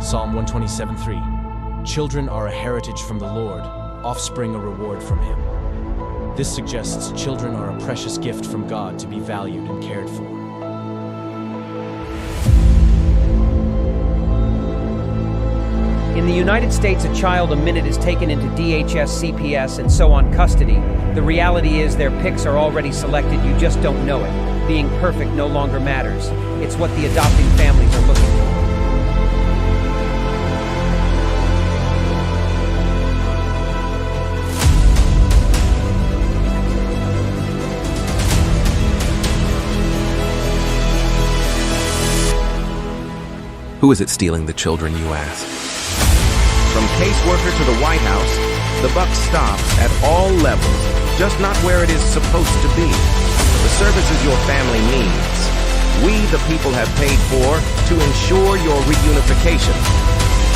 Psalm 127:3. Children are a heritage from the Lord, offspring a reward from Him. This suggests children are a precious gift from God to be valued and cared for. In the United States, a child a minute is taken into DHS, CPS, and so on custody. The reality is their pics are already selected, you just don't know it. Being perfect no longer matters. It's what the adopting families are looking for. Who is it stealing the children, you ask? From caseworker to the White House, the buck stops at all levels, just not where it is supposed to be. The services your family needs, we the people have paid for to ensure your reunification.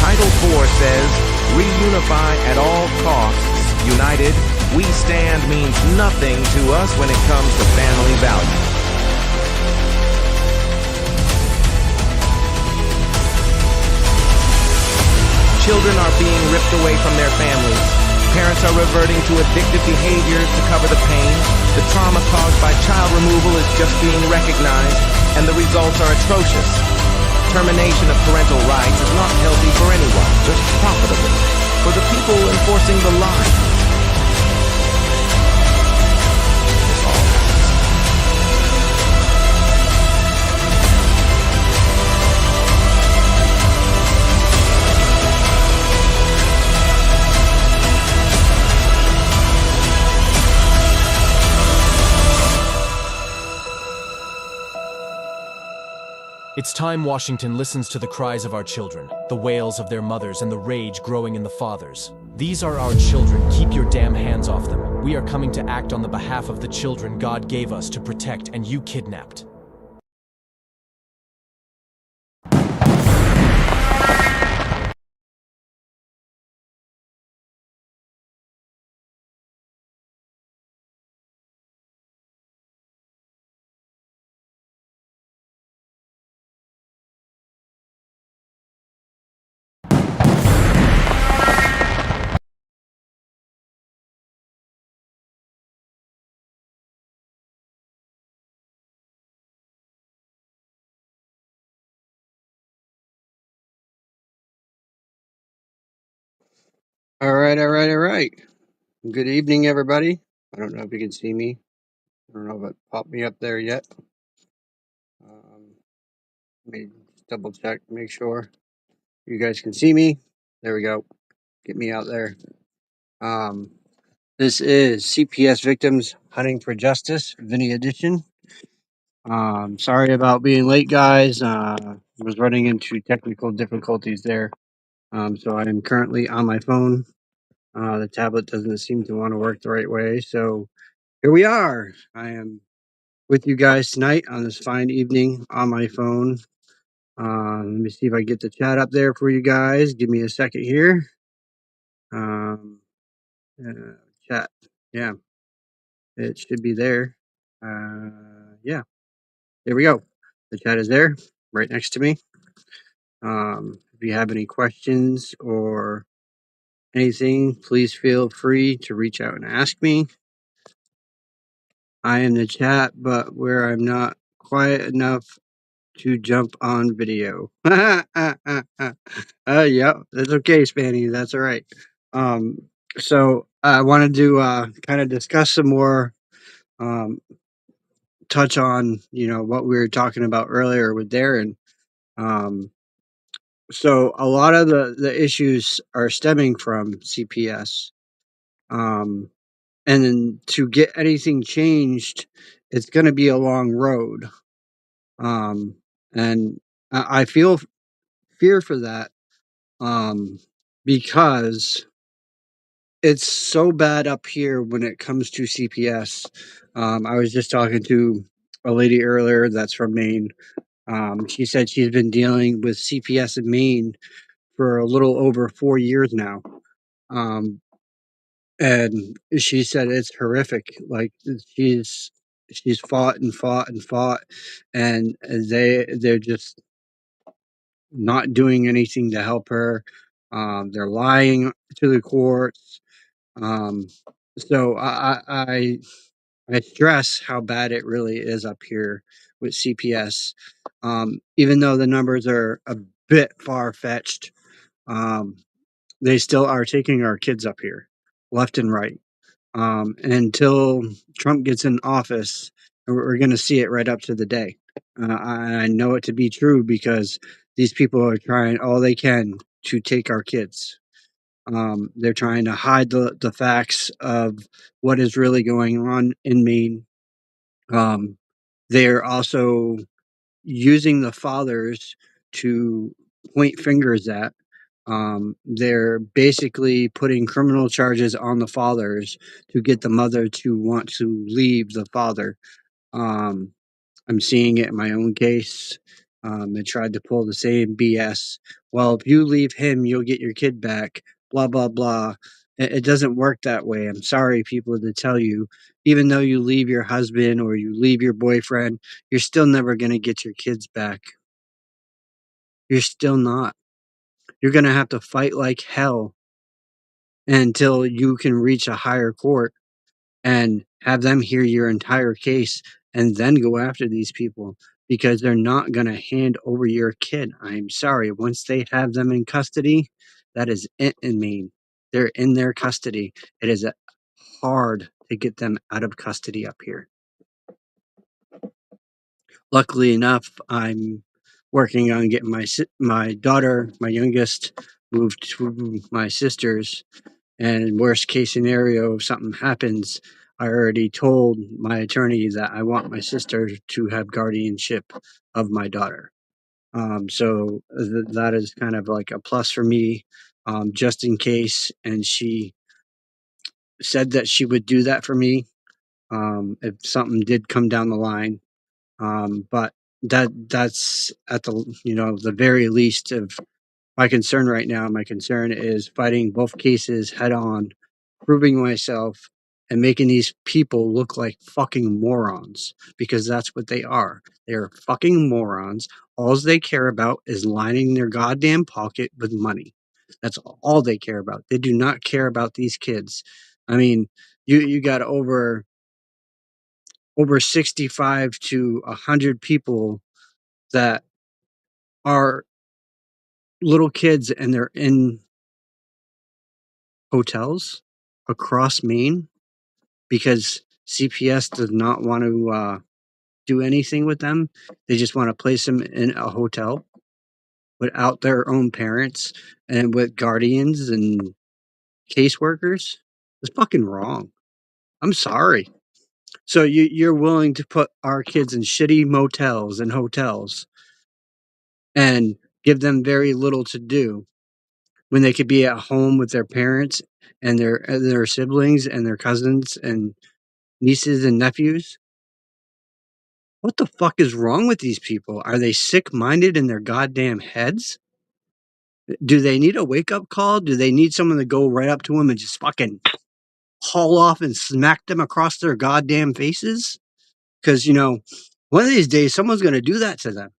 Title IV says, reunify at all costs. United, we stand means nothing to us when it comes to family values. Children are being ripped away from their families. Parents are reverting to addictive behaviors to cover the pain. The trauma caused by child removal is just being recognized, and the results are atrocious. Termination of parental rights is not healthy for anyone, just profitable for the people enforcing the line. It's time Washington listens to the cries of our children, the wails of their mothers, and the rage growing in the fathers. These are our children. Keep your damn hands off them. We are coming to act on the behalf of the children God gave us to protect, and you kidnapped. All right. Good evening, everybody. I don't know if you can see me. I don't know if it popped me up there yet. Let me double check, make sure you guys can see me. There we go. Get me out there. This is CPS Victims Hunting for Justice, Vinny edition. Sorry about being late, guys. Was running into technical difficulties there. So I am currently on my phone. The tablet doesn't seem to want to work the right way. So here we are. I am with you guys tonight on this fine evening on my phone. Let me see if I get the chat up there for you guys. Give me a second here. Chat. Yeah, it should be there. Yeah, there we go. The chat is there right next to me. If you have any questions or anything, please feel free to reach out and ask me. I am the chat, but where I'm not quiet enough to jump on video. Yeah, that's okay, Spanny. That's all right. So I wanted to kind of discuss some more, touch on, what we were talking about earlier with Darren. So a lot of the issues are stemming from CPS. And then to get anything changed, it's going to be a long road. And I feel fear for that, because it's so bad up here when it comes to CPS. I was just talking to a lady earlier that's from Maine. She said she's been dealing with CPS in Maine for a little over 4 years now. And she said it's horrific. Like she's fought and fought and fought, and they're just not doing anything to help her. They're lying to the courts. Um, so I stress how bad it really is up here with CPS. Even though the numbers are a bit far fetched, um, they still are taking our kids up here, left and right. And until Trump gets in office, we're going to see it right up to the day. I know it to be true because these people are trying all they can to take our kids. They're trying to hide the facts of what is really going on in Maine. Um, they're also using the fathers to point fingers at. They're basically putting criminal charges on the fathers to get the mother to want to leave the father. Um, I'm seeing it in my own case. They tried to pull the same BS. Well, if you leave him, you'll get your kid back. Blah blah blah. It doesn't work that way. I'm sorry, people, to tell you. Even though you leave your husband or you leave your boyfriend, you're still never gonna get your kids back. You're still not. You're gonna have to fight like hell until you can reach a higher court and have them hear your entire case and then go after these people because they're not going to hand over your kid. I'm sorry. Once they have them in custody, that is it in Maine. They're in their custody. It is hard to get them out of custody up here. Luckily enough, I'm working on getting my daughter, my youngest, moved to my sister's. And worst case scenario, if something happens, I already told my attorney that I want my sister to have guardianship of my daughter. So that is kind of like a plus for me, just in case. And she said that she would do that for me if something did come down the line. But that's at the very least of my concern right now. My concern is fighting both cases head on, proving myself, and making these people look like fucking morons because that's what they are. They are fucking morons. All they care about is lining their goddamn pocket with money. That's all they care about. They do not care about these kids. I mean, you got over 65 to 100 people that are little kids and they're in hotels across Maine because CPS does not want to do anything with them. They just want to place them in a hotel without their own parents and with guardians and caseworkers. It's fucking wrong. I'm sorry. So you're willing to put our kids in shitty motels and hotels and give them very little to do when they could be at home with their parents and their siblings and their cousins and nieces and nephews. What the fuck is wrong with these people? Are they sick-minded in their goddamn heads? Do they need a wake-up call? Do they need someone to go right up to them and just fucking haul off and smack them across their goddamn faces? Because, one of these days, someone's going to do that to them.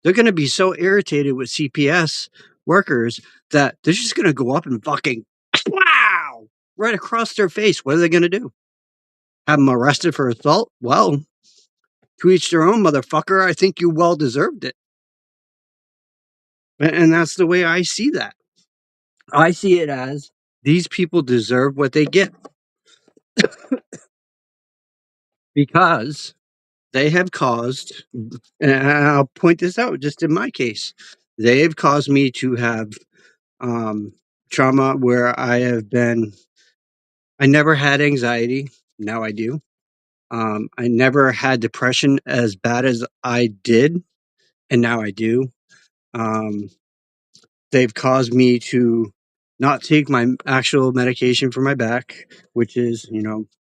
They're going to be so irritated with CPS workers that they're just going to go up and fucking, wow, right across their face. What are they going to do? Have them arrested for assault? Well, to each their own, motherfucker. I think you well deserved it. And that's the way I see that. I see it as these people deserve what they get because they have caused, and I'll point this out just in my case, they have caused me to have um, trauma where I never had anxiety. Now I do. I never had depression as bad as I did, and now I do. Um, they've caused me to not take my actual medication for my back, which is,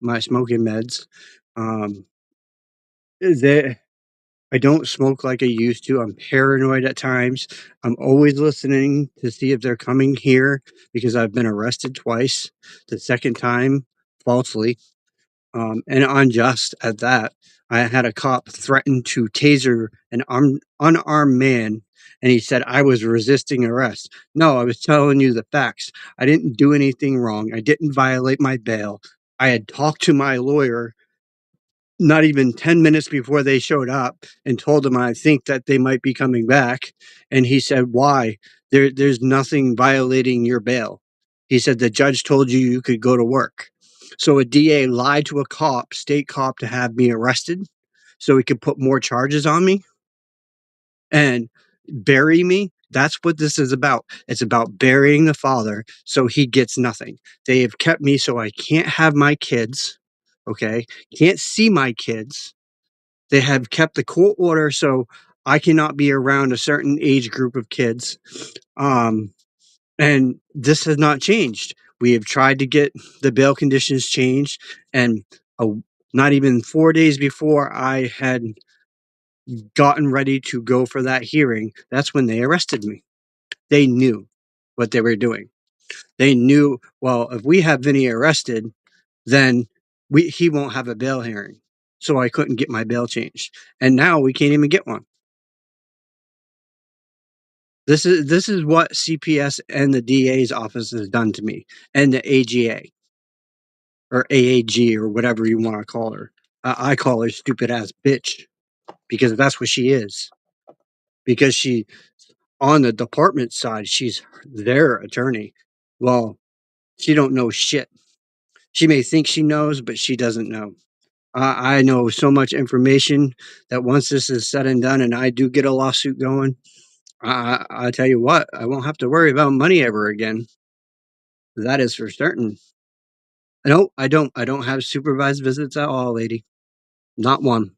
my smoking meds. Um, they, I don't smoke like I used to. I'm paranoid at times. I'm always listening to see if they're coming here because I've been arrested twice. The second time, falsely. and unjust at that. I had a cop threaten to taser an unarmed man, and he said I was resisting arrest. No, I was telling you the facts. I didn't do anything wrong. I didn't violate my bail. I had talked to my lawyer not even 10 minutes before they showed up and told him I think that they might be coming back. And he said, why? There's nothing violating your bail. He said, the judge told you you could go to work. So a DA lied to a cop, state cop, to have me arrested so he could put more charges on me and bury me. That's what this is about. It's about burying the father so he gets nothing. They have kept me so I can't have my kids, okay? Can't see my kids. They have kept the court order so I cannot be around a certain age group of kids. And this has not changed. We have tried to get the bail conditions changed, and uh, not even 4 days before I had gotten ready to go for that hearing, that's when they arrested me. They knew what they were doing. They knew, well, if we have Vinny arrested, then he won't have a bail hearing. So I couldn't get my bail changed. And now we can't even get one. This is what CPS and the DA's office has done to me, and the AGA or AAG or whatever you want to call her. I call her stupid ass bitch because that's what she is. Because she, on the department side, she's their attorney. Well, she don't know shit. She may think she knows, but she doesn't know. I know so much information that once this is said and done, and I do get a lawsuit going, I tell you what, I won't have to worry about money ever again. That is for certain. No, I don't. I don't have supervised visits at all, lady. Not one.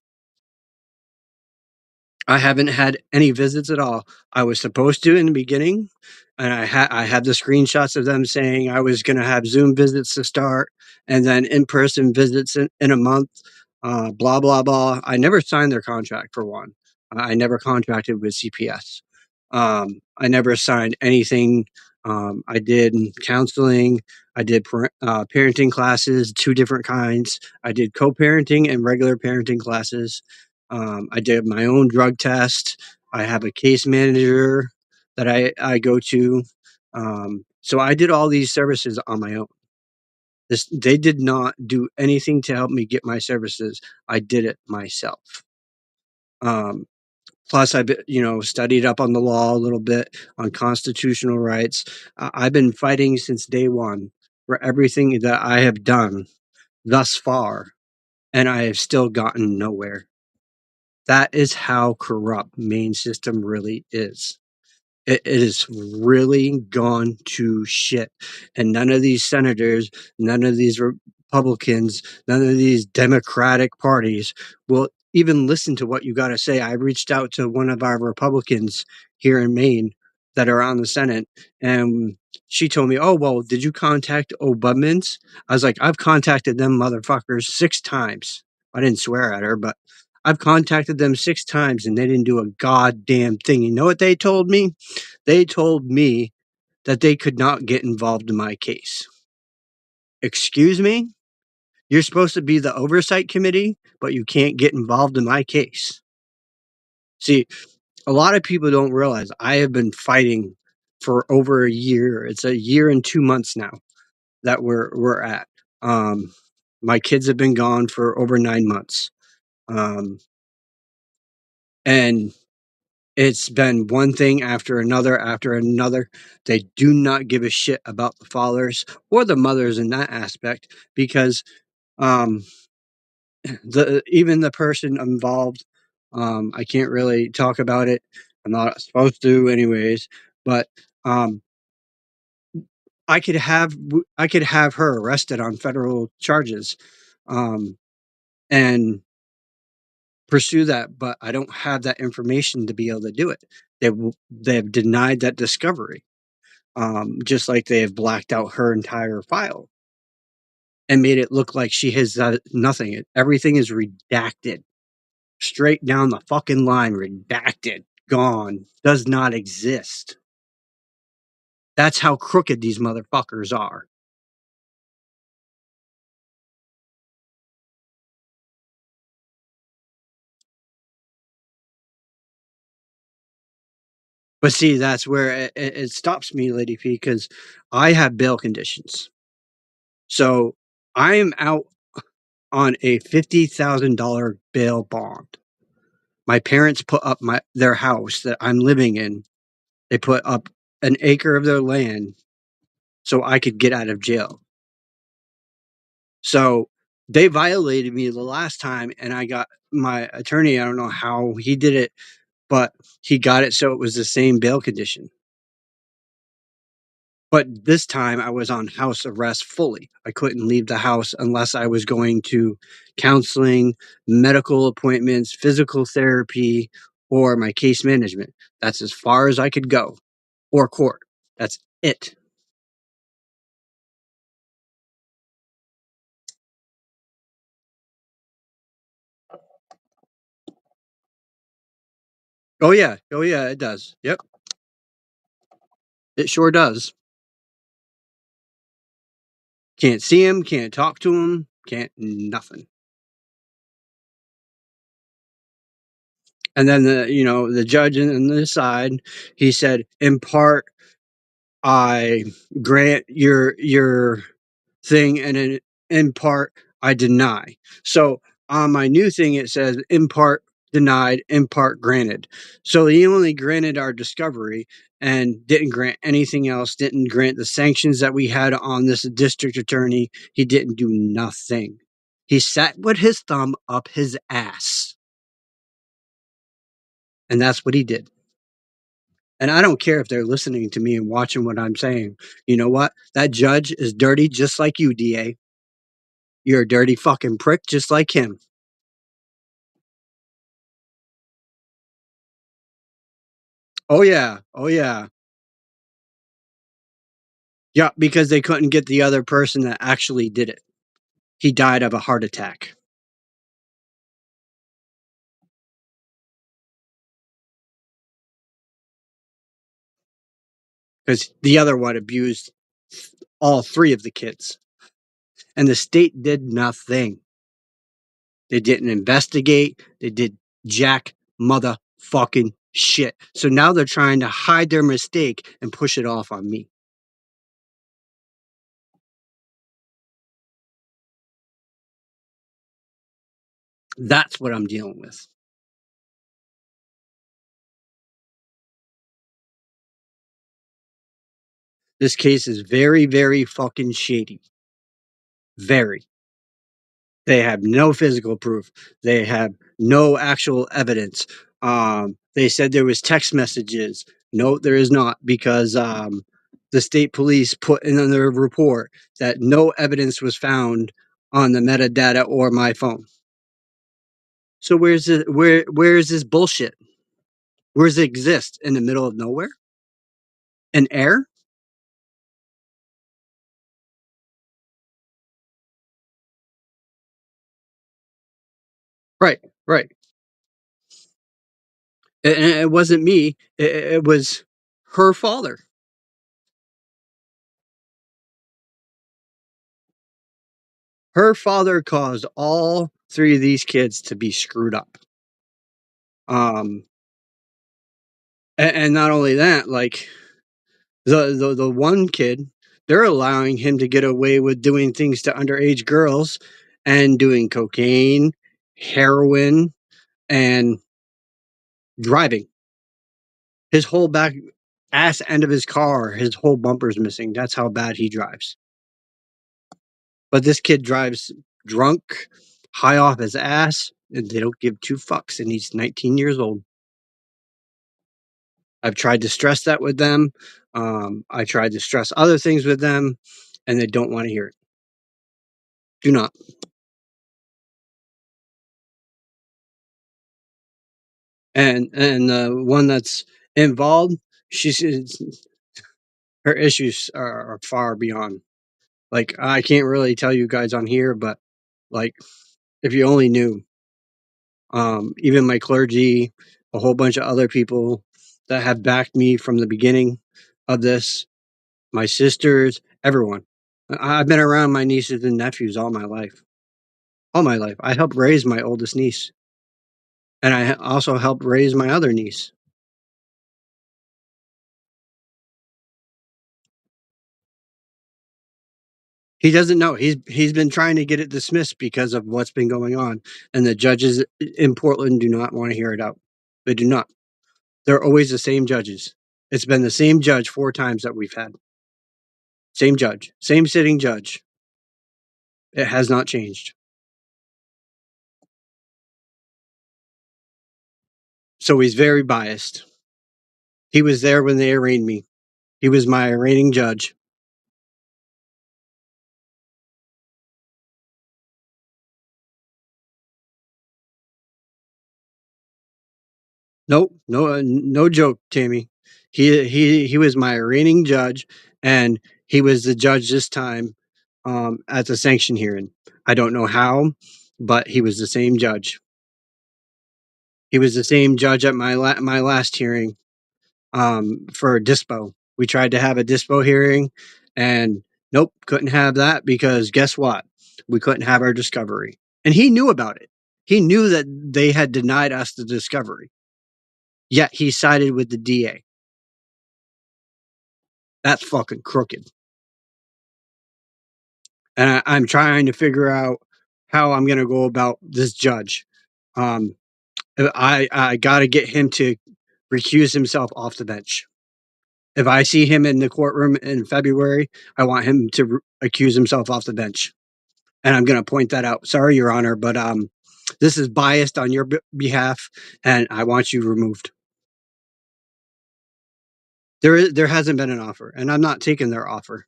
I haven't had any visits at all. I was supposed to in the beginning, and I had the screenshots of them saying I was going to have Zoom visits to start, and then in person visits in a month. Blah blah blah. I never signed their contract for one. I never contracted with CPS. I never signed anything. I did counseling. I did parenting classes, two different kinds. I did co-parenting and regular parenting classes. I did my own drug test. I have a case manager that I go to. So I did all these services on my own. They did not do anything to help me get my services. I did it myself. Um, Plus, I've studied up on the law a little bit on constitutional rights. I've been fighting since day one for everything that I have done thus far, and I have still gotten nowhere. That is how corrupt Maine system really is. It is really gone to shit. And none of these senators, none of these Republicans, none of these Democratic parties will even listen to what you got to say. I reached out to one of our Republicans here in Maine that are on the Senate, and she told me, oh, well, did you contact Obamans? I was like, I've contacted them motherfuckers 6 times. I didn't swear at her, but I've contacted them 6 times and they didn't do a goddamn thing. You know what they told me? They told me that they could not get involved in my case. Excuse me? You're supposed to be the oversight committee, but you can't get involved in my case. See, a lot of people don't realize I have been fighting for over a year. It's a year and 2 months now that we're at. My kids have been gone for over 9 months. And it's been one thing after another after another. They do not give a shit about the fathers or the mothers in that aspect because um, even the person involved, I can't really talk about it. I'm not supposed to, anyways. But um, I could have her arrested on federal charges, um, and pursue that, but I don't have that information to be able to do it. They've denied that discovery. Just like they have blacked out her entire file and made it look like she has nothing. Everything is redacted, straight down the fucking line, redacted, gone, does not exist. That's how crooked these motherfuckers are. But see, that's where it stops me, Lady P, because I have bail conditions. So I am out on a $50,000 bail bond. My parents put up their house that I'm living in. They put up an acre of their land so I could get out of jail. So they violated me the last time, and I got my attorney. I don't know how he did it, but he got it so it was the same bail condition. But this time I was on house arrest fully. I couldn't leave the house unless I was going to counseling, medical appointments, physical therapy, or my case management. That's as far as I could go, or court. That's it. Oh, yeah. Oh, yeah, it does. Yep. It sure does. Can't see him, can't talk to him, can't nothing. And then the judge on the side, he said, in part, I grant your thing, and in part, I deny. So on my new thing, it says in part denied, in part granted. So he only granted our discovery and didn't grant anything else, didn't grant the sanctions that we had on this district attorney. He didn't do nothing. He sat with his thumb up his ass. And that's what he did. And I don't care if they're listening to me and watching what I'm saying. You know what? That judge is dirty just like you, DA. You're a dirty fucking prick just like him. Oh, yeah. Oh, yeah. Yeah, because they couldn't get the other person that actually did it. He died of a heart attack. Because the other one abused all three of the kids. And the state did nothing. They didn't investigate. They did jack motherfucking shit. So now they're trying to hide their mistake and push it off on me. That's what I'm dealing with. This case is very, very fucking shady. Very. They have no physical proof. They have no actual evidence. They said there was text messages. No, there is not, because the state police put in their report that no evidence was found on the metadata or my phone. So where is this bullshit? Where does it exist? In the middle of nowhere? In air? Right, right. And it wasn't me. It was her father. Her father caused all three of these kids to be screwed up. Um, and not only that, like the one kid, they're allowing him to get away with doing things to underage girls and doing cocaine, heroin, and driving. His whole back ass end of his car, his whole bumper's missing. That's how bad he drives. But this kid drives drunk, high off his ass, and they don't give two fucks. And he's 19 years old. I've tried to stress that with them. I tried to stress other things with them, and they don't want to hear it. Do not. And the one that's involved, she's her issues are far beyond. Like, I can't really tell you guys on here, but like, if you only knew, even my clergy, a whole bunch of other people that have backed me from the beginning of this, my sisters, everyone. I've been around my nieces and nephews all my life. All my life. I helped raise my oldest niece, and I also helped raise my other niece. He doesn't know. He's been trying to get it dismissed because of what's been going on, and the judges in Portland do not want to hear it out. They do not. They're always the same judges. It's been the same judge 4 times that we've had. Same judge, same sitting judge. It has not changed. So he's very biased. He was there when they arraigned me. He was my arraigning judge. Nope, no joke, Tammy. He was my arraigning judge, and he was the judge this time at the sanction hearing. I don't know how, but he was the same judge. He was the same judge at my last hearing for dispo. We tried to have a dispo hearing, and nope, couldn't have that because guess what? We couldn't have our discovery, and he knew about it. He knew that they had denied us the discovery. Yet he sided with the DA. That's fucking crooked. And I'm trying to figure out how I'm going to go about this judge. Um, I got to get him to recuse himself off the bench. If I see him in the courtroom in February, I want him to accuse himself off the bench. And I'm going to point that out. Sorry, Your Honor, but this is biased on your behalf, and I want you removed. There hasn't been an offer, and I'm not taking their offer.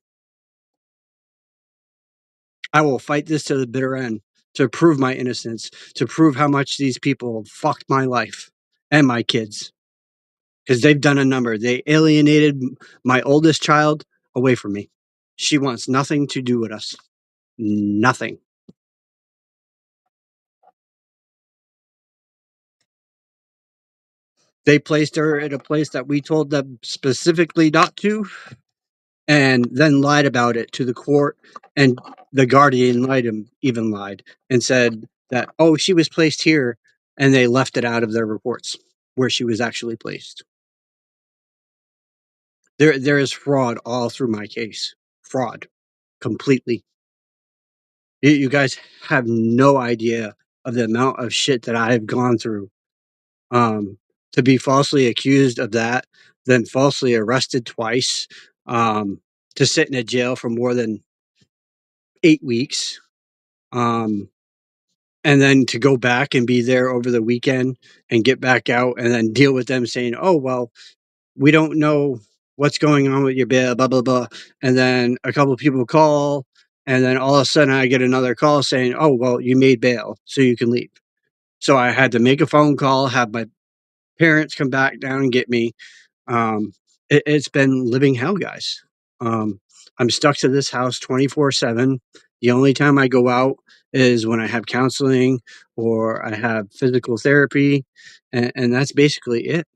I will fight this to the bitter end to prove my innocence, to prove how much these people fucked my life and my kids. Because they've done a number. They alienated my oldest child away from me. She wants nothing to do with us. Nothing. They placed her at a place that we told them specifically not to, and then lied about it to the court. And the guardian even lied and said that, oh, she was placed here, and they left it out of their reports where she was actually placed. There is fraud all through my case. Fraud. Completely. You guys have no idea of the amount of shit that I have gone through. To be falsely accused of that, then falsely arrested twice, to sit in a jail for more than 8 weeks, um, and then to go back and be there over the weekend and get back out and then deal with them saying, "Oh, well, we don't know what's going on with your bail, blah, blah, blah." And then a couple of people call, and then all of a sudden I get another call saying, "Oh, well, you made bail, so you can leave." So I had to make a phone call, have my parents come back down and get me. It's been living hell, guys. Um, I'm stuck to this house 24/7. The only time I go out is when I have counseling or I have physical therapy, and that's basically it.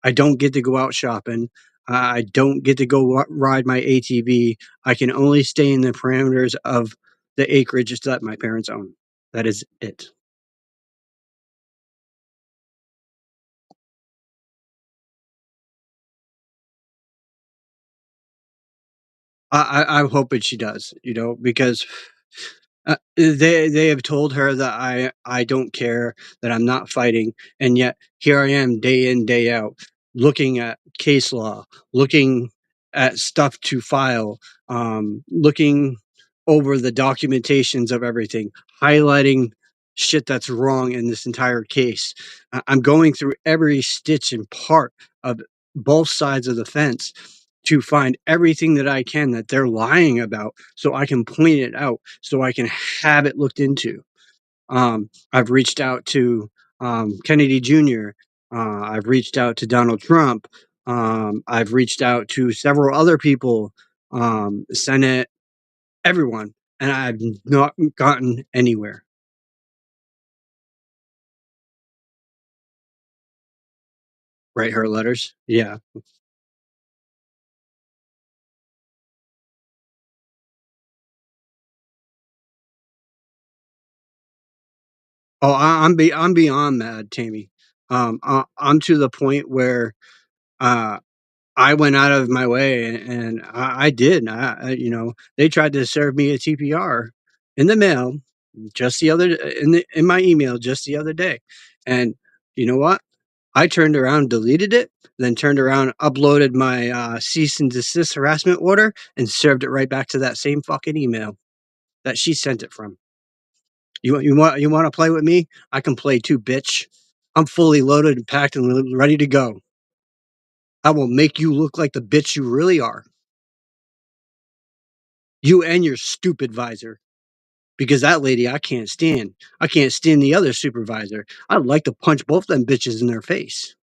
I don't get to go out shopping. I don't get to go ride my ATV. I can only stay in the parameters of the acreage that my parents own. That is it. I'm hoping she does, because they have told her that I don't care, that I'm not fighting, and yet here I am day in, day out, looking at case law, looking at stuff to file, looking over the documentations of everything, highlighting shit that's wrong in this entire case. I'm going through every stitch and part of both sides of the fence to find everything that I can that they're lying about so I can point it out, so I can have it looked into. I've reached out to Kennedy Jr., I've reached out to Donald Trump, I've reached out to several other people, Senate, everyone, and I've not gotten anywhere. Write her letters? Yeah. Oh, I'm beyond mad, Tammy. I'm to the point where uh I went out of my way, and I did. They tried to serve me a TPR in the mail just the other in my email just the other day, and you know what? I turned around, deleted it, then turned around, uploaded my cease and desist harassment order, and served it right back to that same fucking email that she sent it from. You want to play with me? I can play too, bitch. I'm fully loaded and packed and ready to go. I will make you look like the bitch you really are. You and your stupid visor. Because that lady I can't stand. I can't stand the other supervisor. I'd like to punch both them bitches in their face.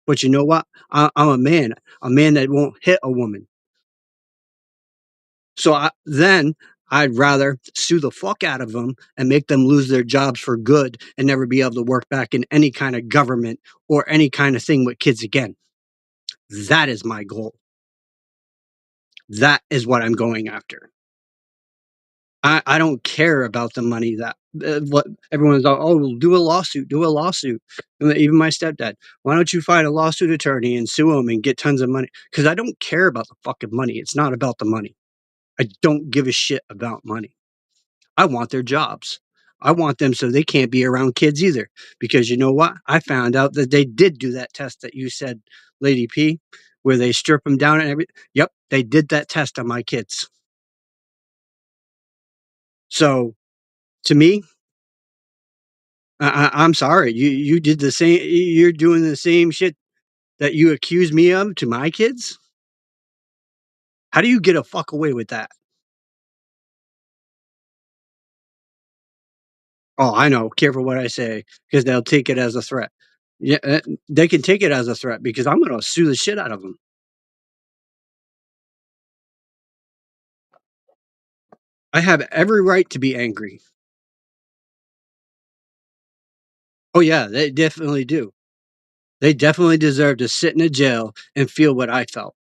But you know what? I'm a man that won't hit a woman. So then I'd rather sue the fuck out of them and make them lose their jobs for good and never be able to work back in any kind of government or any kind of thing with kids again. That is my goal. That is what I'm going after. I don't care about the money that what everyone's like, oh, well, do a lawsuit, do a lawsuit. And even my stepdad, why don't you find a lawsuit attorney and sue him and get tons of money? Because I don't care about the fucking money. It's not about the money. I don't give a shit about money. I want their jobs. I want them so they can't be around kids either. Because you know what? I found out that they did do that test that you said, Lady P, where they strip them down and everything. Yep, they did that test on my kids. So to me, I'm sorry. You did the same. You're doing the same shit that you accuse me of to my kids. How do you get a fuck away with that? Oh, I know. Careful what I say, because they'll take it as a threat. Yeah, they can take it as a threat because I'm going to sue the shit out of them. I have every right to be angry. Oh yeah, they definitely do. They definitely deserve to sit in a jail and feel what I felt.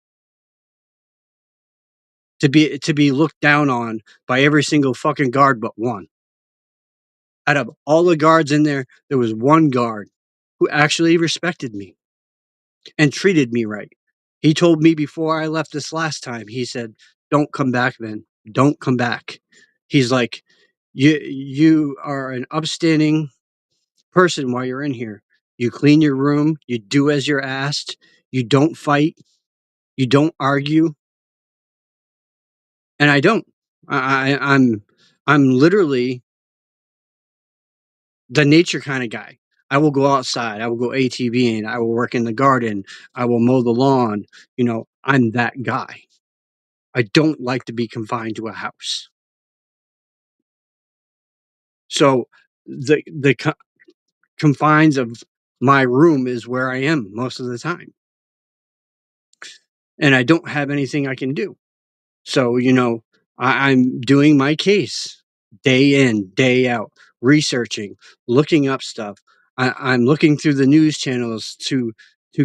To be looked down on by every single fucking guard but one. Out of all the guards in there, there was one guard who actually respected me and treated me right. He told me before I left this last time, he said, "Don't come back, man. Don't come back." He's like, "You are an upstanding person while you're in here. You clean your room, you do as you're asked, you don't fight, you don't argue." And I don't. I'm literally the nature kind of guy. I will go outside. I will go ATVing. I will work in the garden. I will mow the lawn. I'm that guy. I don't like to be confined to a house. So the confines of my room is where I am most of the time, and I don't have anything I can do. So, I'm doing my case day in, day out, researching, looking up stuff. I'm looking through the news channels to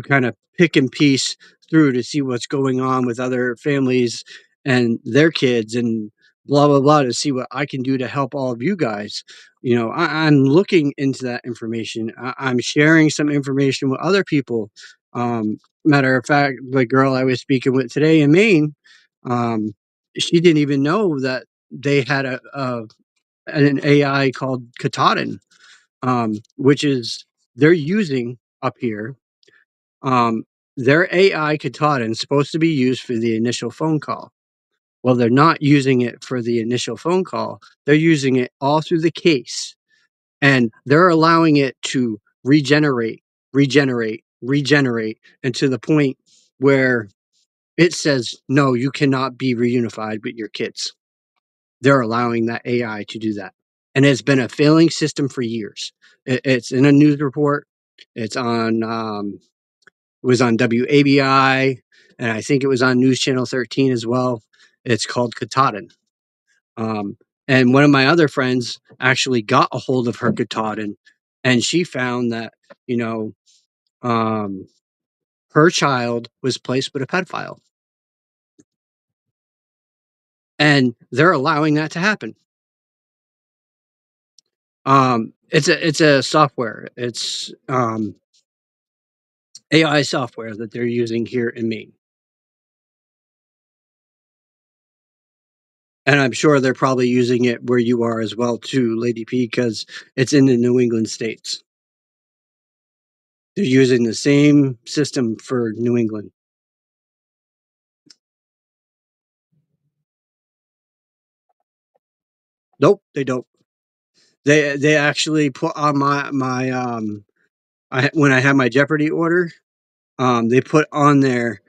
kind of pick and piece through to see what's going on with other families and their kids and blah blah blah to see what I can do to help all of you guys. I'm looking into that information. I'm sharing some information with other people. Matter of fact, the girl I was speaking with today in Maine, um, she didn't even know that they had an AI called Katahdin, which is they're using up here. Um, their AI Katahdin is supposed to be used for the initial phone call. Well, they're not using it for the initial phone call. They're using it all through the case, and they're allowing it to regenerate, and to the point where it says, no, you cannot be reunified with your kids. They're allowing that AI to do that. And it's been a failing system for years. It's in a news report. It's on, it was on WABI, and I think it was on News Channel 13 as well. It's called Katahdin. Um, and one of my other friends actually got a hold of her Katahdin, and she found that, you know, um, her child was placed with a pedophile. And they're allowing that to happen. It's a software. It's AI software that they're using here in Maine. And I'm sure they're probably using it where you are as well too, Lady P, because it's in the New England states. They're using the same system for New England. Nope, they don't. They actually put on when I had my Jeopardy order, they put on there,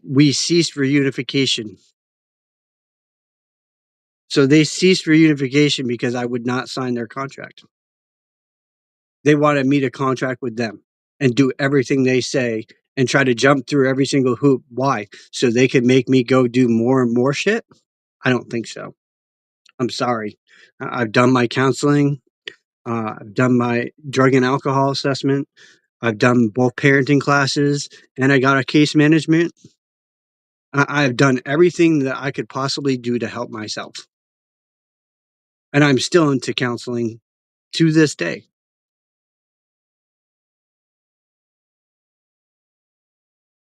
we ceased reunification. So they ceased reunification because I would not sign their contract. They wanted me to contract with them and do everything they say and try to jump through every single hoop. Why? So they could make me go do more and more shit? I don't think so. I'm sorry. I've done my counseling. I've done my drug and alcohol assessment. I've done both parenting classes and I got a case management. I've done everything that I could possibly do to help myself. And I'm still into counseling to this day.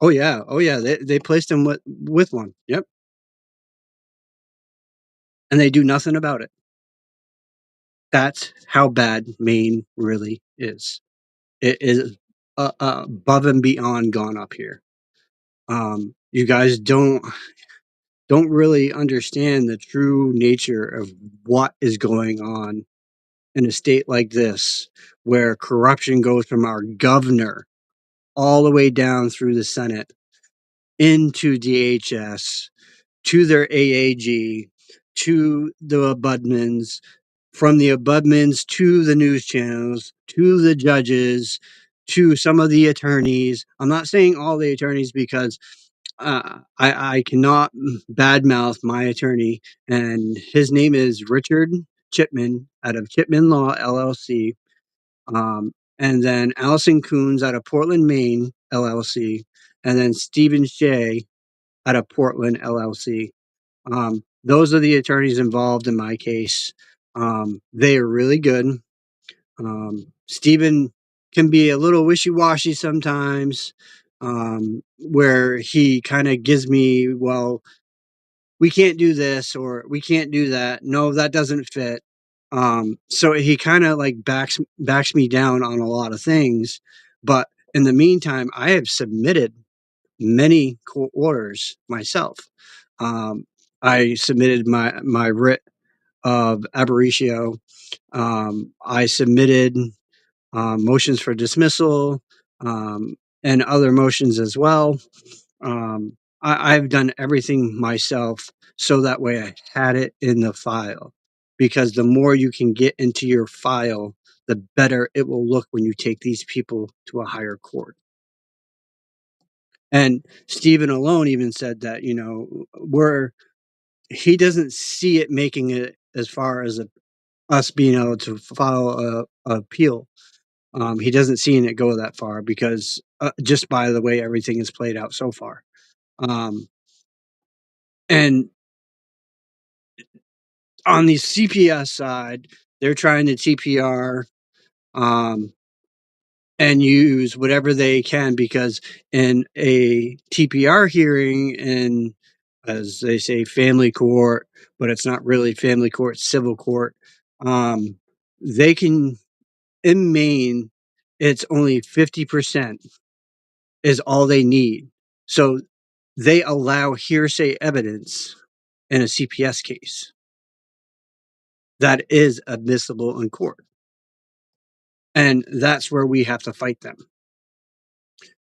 Oh yeah. Oh yeah. They placed him with one. Yep. And they do nothing about it. That's how bad Maine really is. It is above and beyond gone up here. You guys don't really understand the true nature of what is going on in a state like this, where corruption goes from our governor all the way down through the Senate into DHS to their AAG to the Budmans, from the abutments to the news channels, to the judges, to some of the attorneys. I'm not saying all the attorneys because I cannot badmouth my attorney, and his name is Richard Chipman out of Chipman Law LLC. And then Allison Coons out of Portland, Maine LLC, and then Stephen Shea out of Portland LLC. Those are the attorneys involved in my case. They are really good. Stephen can be a little wishy-washy sometimes, where he kind of gives me, well, we can't do this or we can't do that. No, that doesn't fit. So he kind of like backs me down on a lot of things. But in the meantime, I have submitted many court orders myself. Um, I submitted my writ of aberratio. I submitted motions for dismissal, and other motions as well. I've done everything myself so that way I had it in the file. Because the more you can get into your file, the better it will look when you take these people to a higher court. And Stephen alone even said that, he doesn't see it making it as far as us being able to file a appeal. He doesn't see it go that far because just by the way everything is played out so far. Um, and on the CPS side, they're trying to TPR um, and use whatever they can because in a TPR hearing, in as they say, family court, but it's not really family court, civil court. They can, in Maine, it's only 50% is all they need. So they allow hearsay evidence in a CPS case that is admissible in court. And that's where we have to fight them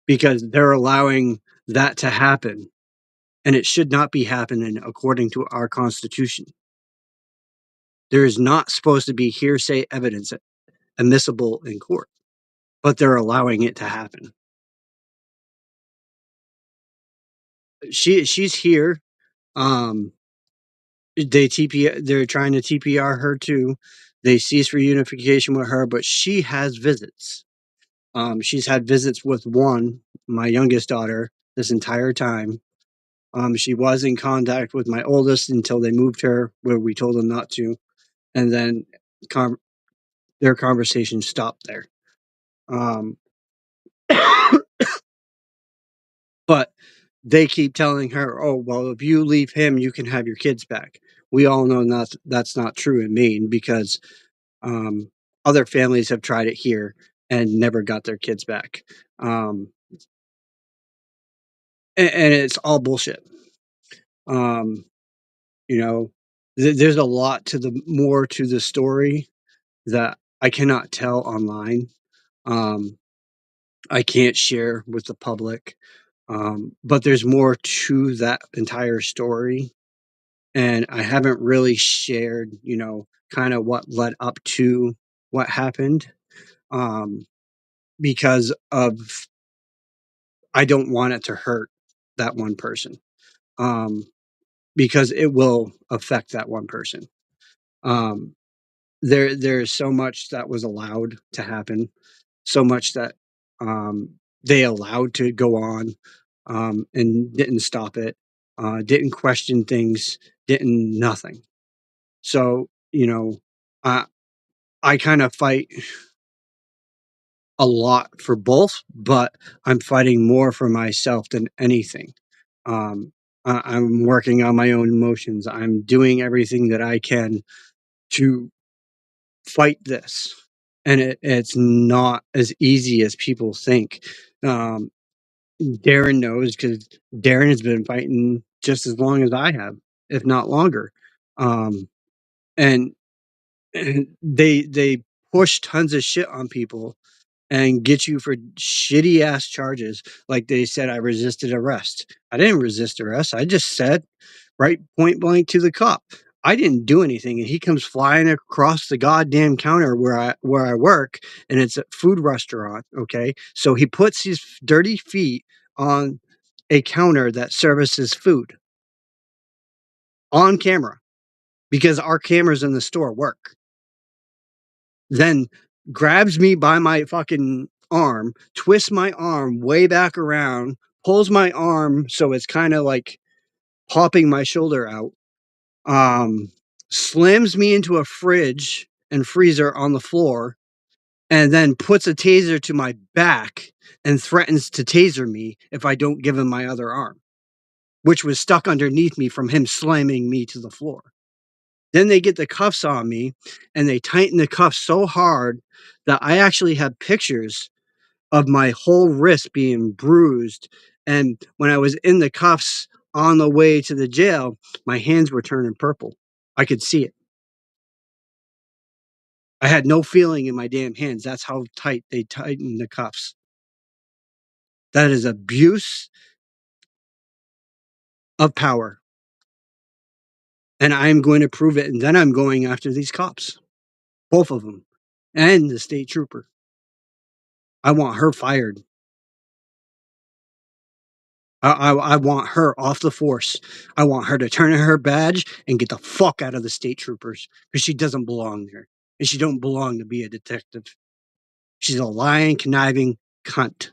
because they're allowing that to happen. And it should not be happening according to our Constitution. There is not supposed to be hearsay evidence admissible in court, but they're allowing it to happen. She's here. Um, they're trying to TPR her too. They cease reunification with her, but she has visits. She's had visits with my youngest daughter, this entire time. She was in contact with my oldest until they moved her where we told them not to. And then their conversation stopped there. Um, but they keep telling her, "Oh, well, if you leave him, you can have your kids back." We all know that's not true in Maine because um, other families have tried it here and never got their kids back. Um, and it's all bullshit. Um, you know, there's a lot to the more to the story that I cannot tell online. Um, I can't share with the public. But there's more to that entire story. And I haven't really shared, kind of what led up to what happened. Um, because of I don't want it to hurt that one person. Um, because it will affect that one person. Um, there's so much that was allowed to happen, so much that they allowed to go on, and didn't stop it, didn't question things, didn't nothing. So I I kind of fight a lot for both, but I'm fighting more for myself than anything. Um, I'm working on my own emotions. I'm doing everything that I can to fight this, and it's not as easy as people think. Um, Darren knows because Darren has been fighting just as long as I have, if not longer. Um, and, and they push tons of shit on people and get you for shitty ass charges. Like they said, I resisted arrest. I didn't resist arrest. I just said right point blank to the cop, I didn't do anything. And he comes flying across the goddamn counter where I work, and it's a food restaurant. Okay. So he puts his dirty feet on a counter that services food on camera because our cameras in the store work. Then grabs me by my fucking arm, twists my arm way back around, pulls my arm so it's kind of like popping my shoulder out, um, slams me into a fridge and freezer on the floor, and then puts a taser to my back and threatens to taser me if I don't give him my other arm, which was stuck underneath me from him slamming me to the floor. Then they get the cuffs on me and they tighten the cuffs so hard that I actually have pictures of my whole wrist being bruised. And when I was in the cuffs on the way to the jail, my hands were turning purple. I could see it. I had no feeling in my damn hands. That's how tight they tightened the cuffs. That is abuse of power. And I'm going to prove it. And then I'm going after these cops, both of them, and the state trooper. I want her fired. I want her off the force. I want her to turn in her badge and get the fuck out of the state troopers because she doesn't belong there. And she don't belong to be a detective. She's a lying, conniving cunt.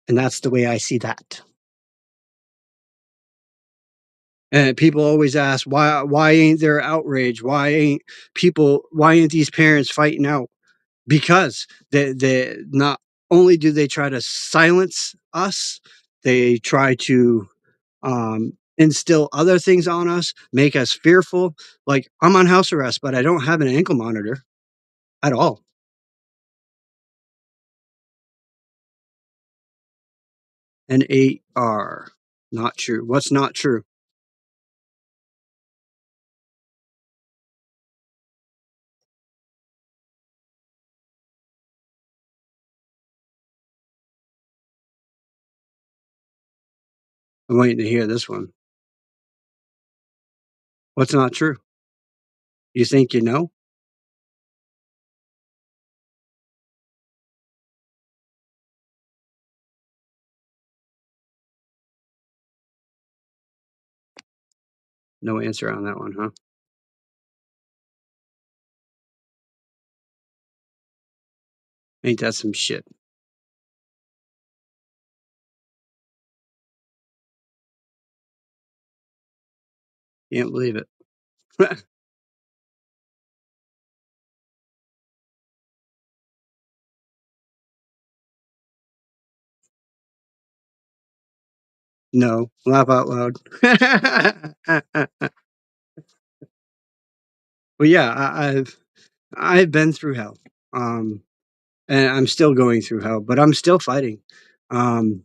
And that's the way I see that. And people always ask, why ain't there outrage? Why ain't these parents fighting out? Because they not only do they try to silence us, they try to instill other things on us, make us fearful. Like I'm on house arrest, but I don't have an ankle monitor at all. An AR. Not true. What's not true? I'm waiting to hear this one. What's not true? You think you know? No answer on that one, huh? Ain't that some shit? Can't believe it. No, laugh out loud. But yeah, I've been through hell, um, and I'm still going through hell, but I'm still fighting. Um,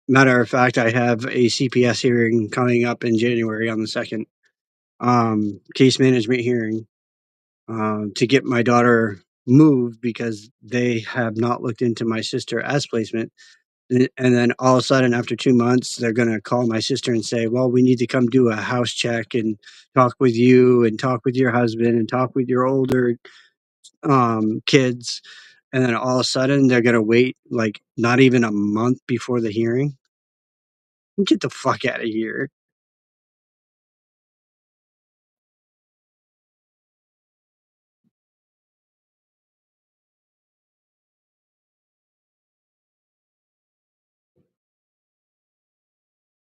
Matter of fact, I have a CPS hearing coming up in January on the 2nd, case management hearing, to get my daughter moved because they have not looked into my sister as placement. And then all of a sudden, after 2 months, they're going to call my sister and say, well, we need to come do a house check and talk with you and talk with your husband and talk with your older kids. And then all of a sudden, they're going to wait like not even a month before the hearing. Get the fuck out of here.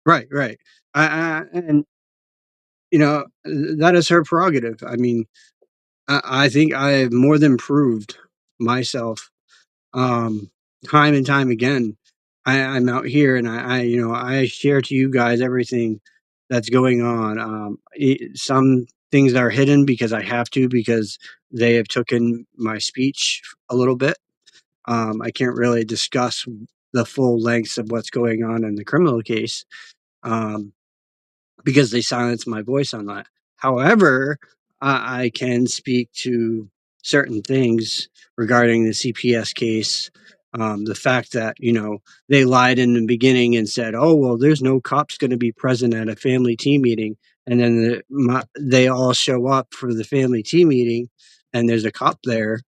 Right, right. And, that is her prerogative. I mean, I think I have more than proved myself, um, time and time again. I'm out here and I share to you guys everything that's going on. Some things are hidden because I have to, because they have taken my speech a little bit. I can't really discuss the full lengths of what's going on in the criminal case. Um, because they silenced my voice on that. However, I can speak to certain things regarding the CPS case. The fact that, they lied in the beginning and said, oh, well, there's no cops going to be present at a family team meeting. And then they all show up for the family team meeting and there's a cop there.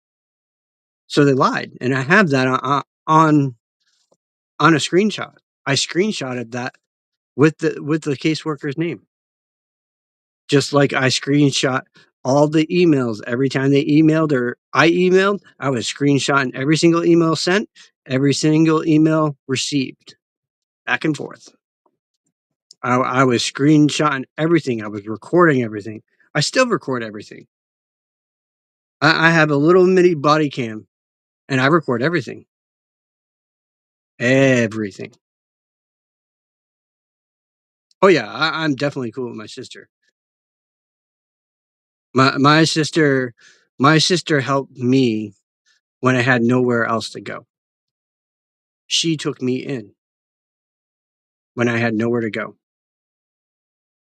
So they lied. And I have that on a screenshot. I screenshotted that with the caseworker's name. Just like I screenshot all the emails every time they emailed or I emailed, I was screenshotting every single email sent, every single email received, back and forth. I was screenshotting everything. I was recording everything. I still record everything. I have a little mini body cam and I record everything. Everything. Oh yeah, I'm definitely cool with my sister. My sister helped me when I had nowhere else to go. She took me in when I had nowhere to go.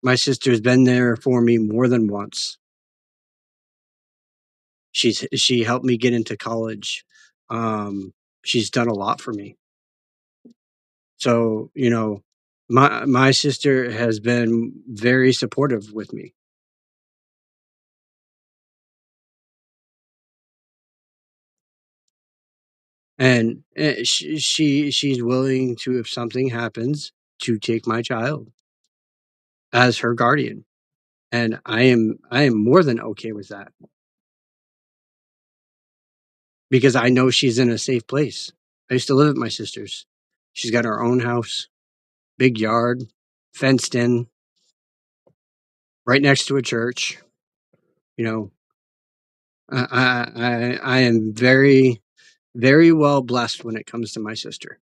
My sister's been there for me more than once. She helped me get into college. She's done a lot for me. So, my sister has been very supportive with me. And she's willing to, if something happens, to take my child as her guardian. And I am more than okay with that because I know she's in a safe place. I used to live at my sister's. She's got her own house, big yard, fenced in, right next to a church. You know, I am very, very well blessed when it comes to my sister.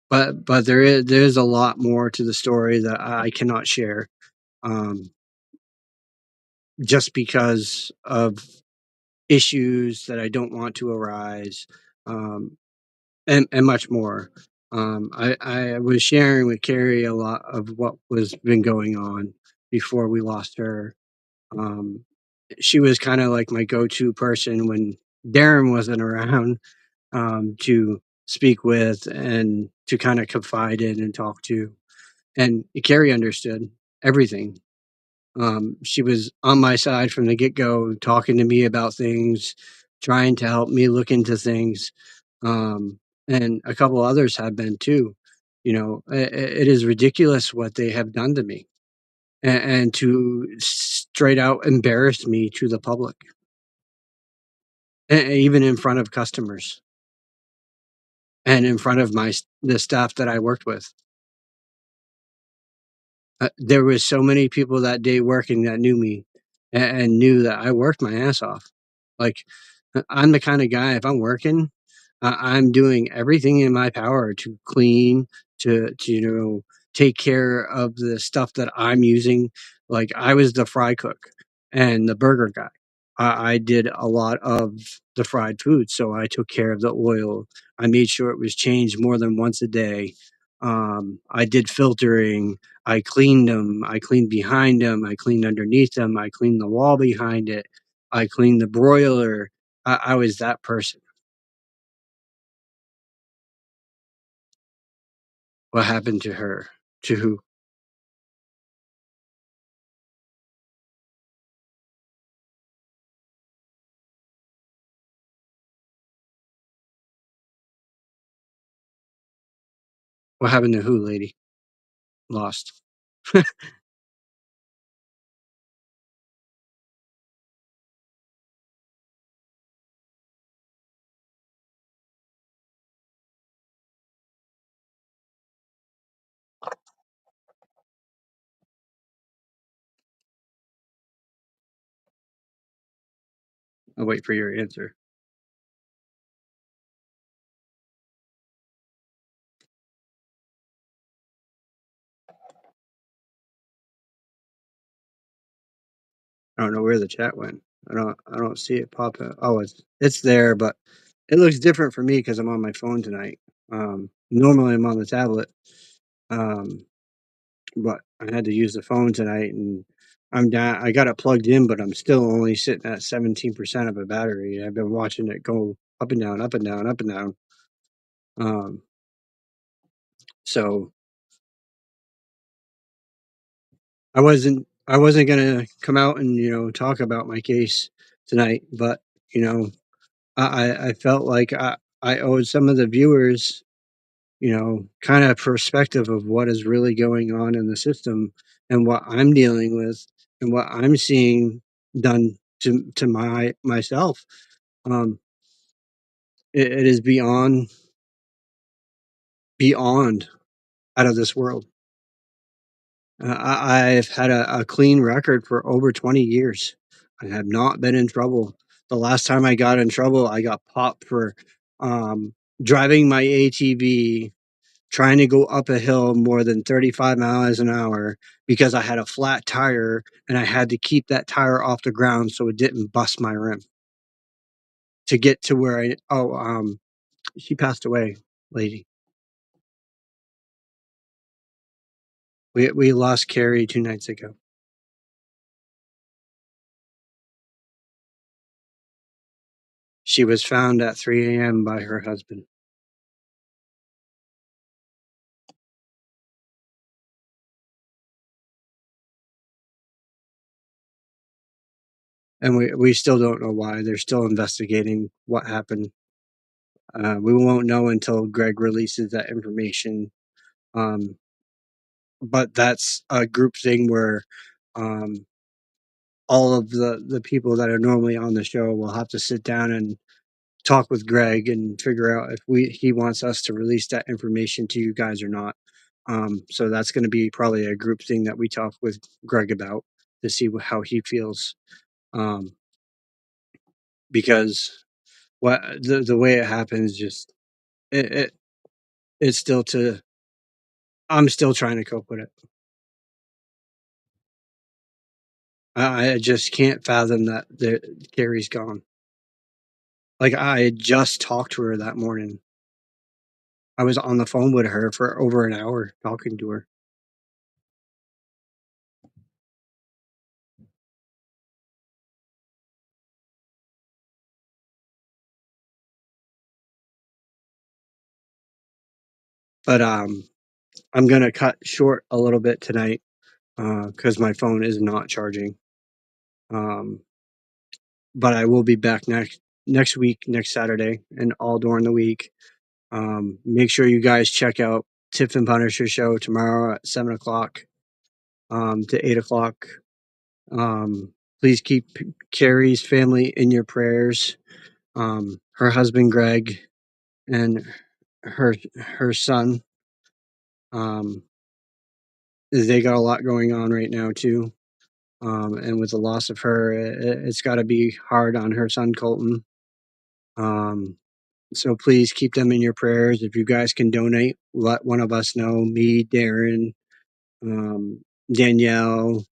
But there's a lot more to the story that I cannot share, um, just because of issues that I don't want to arise, um, and much more. I was sharing with Carrie a lot of what was been going on before we lost her. Um, she was kind of like my go-to person when Darren wasn't around, to speak with and to kind of confide in and talk to. And Carrie understood everything. She was on my side from the get-go, talking to me about things, trying to help me look into things. Um, and a couple others have been too. It is ridiculous what they have done to me, and to straight out embarrass me to the public, even in front of customers and in front of the staff that I worked with. There was so many people that day working that knew me and knew that I worked my ass off. Like, I'm the kind of guy, if I'm working, I'm doing everything in my power to clean, to take care of the stuff that I'm using. Like I was the fry cook and the burger guy. I did a lot of the fried food, so I took care of the oil. I made sure it was changed more than once a day. I did filtering. I cleaned them. I cleaned behind them. I cleaned underneath them. I cleaned the wall behind it. I cleaned the broiler. I was that person. What happened to her? To who? What happened to who, lady? Lost. I'll wait for your answer. I don't know where the chat went. I don't see it pop up. Oh, it's there, but it looks different for me because I'm on my phone tonight. Normally I'm on the tablet. Um, but I had to use the phone tonight, and I'm down. I got it plugged in, but I'm still only sitting at 17% of a battery. I've been watching it go up and down, up and down, up and down. Um, so I wasn't gonna come out and talk about my case tonight, but you know I felt like I owed some of the viewers kind of perspective of what is really going on in the system and what I'm dealing with and what I'm seeing done to myself. Um, it is beyond out of this world. I've had a clean record for over 20 years. I have not been in trouble. The last time I got in trouble, I got popped for um, driving my ATV, trying to go up a hill more than 35 miles an hour because I had a flat tire and I had to keep that tire off the ground so it didn't bust my rim to get to where she passed away, lady. We lost Carrie 2 nights ago. She was found at 3 a.m. by her husband. And we still don't know why. They're still investigating what happened. We won't know until Greg releases that information. Um, but that's a group thing where um, all of the people that are normally on the show will have to sit down and talk with Greg and figure out if he wants us to release that information to you guys or not. So that's going to be probably a group thing that we talk with Greg about to see how he feels. Um, because what the way it happens, just it, it it's still to I'm still trying to cope with it. I just can't fathom that Carrie's gone. Like I had just talked to her that morning. I was on the phone with her for over an hour talking to her. But I'm gonna cut short a little bit tonight because my phone is not charging. Um, but I will be back next week, next Saturday, and all during the week. Make sure you guys check out Tiff and Punisher show tomorrow at 7 o'clock to 8 o'clock. Please keep Carrie's family in your prayers. Her husband Greg and her son. Um, they got a lot going on right now too. And with the loss of her, it's got to be hard on her son Colton. So please keep them in your prayers. If you guys can donate, let one of us know. Me, Darren, Danielle,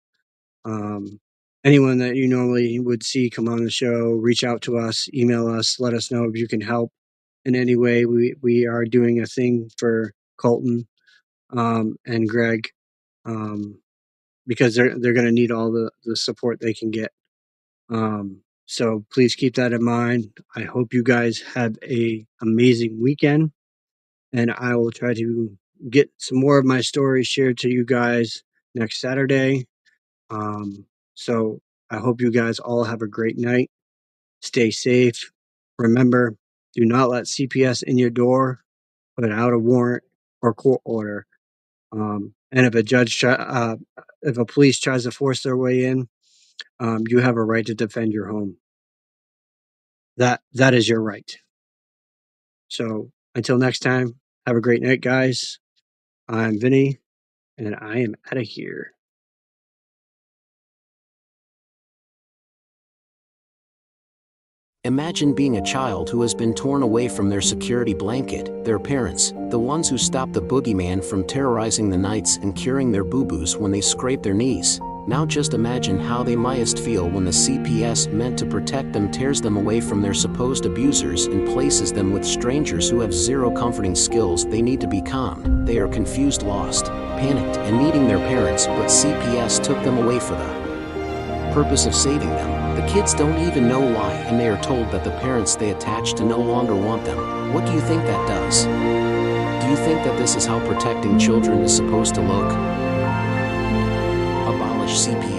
anyone that you normally would see come on the show, reach out to us, email us, let us know if you can help in any way. We are doing a thing for Colton and Greg because they're going to need all the support they can get. So please keep that in mind. I hope you guys have a amazing weekend, and I will try to get some more of my stories shared to you guys next Saturday. So I hope you guys all have a great night. Stay safe. Remember, do not let CPS in your door without a warrant or court order. And if if a police tries to force their way in, you have a right to defend your home. That is your right. So until next time, have a great night, guys. I'm Vinny, and I am out of here. Imagine being a child who has been torn away from their security blanket, their parents, the ones who stopped the boogeyman from terrorizing the nights and curing their boo-boos when they scraped their knees. Now just imagine how they mightst feel when the CPS meant to protect them tears them away from their supposed abusers and places them with strangers who have zero comforting skills. They need to be calmed. They are confused, lost, panicked, and needing their parents, but CPS took them away for the purpose of saving them. The kids don't even know why, and they are told that the parents they attach to no longer want them. What do you think that does? Do you think that this is how protecting children is supposed to look? Abolish CPS.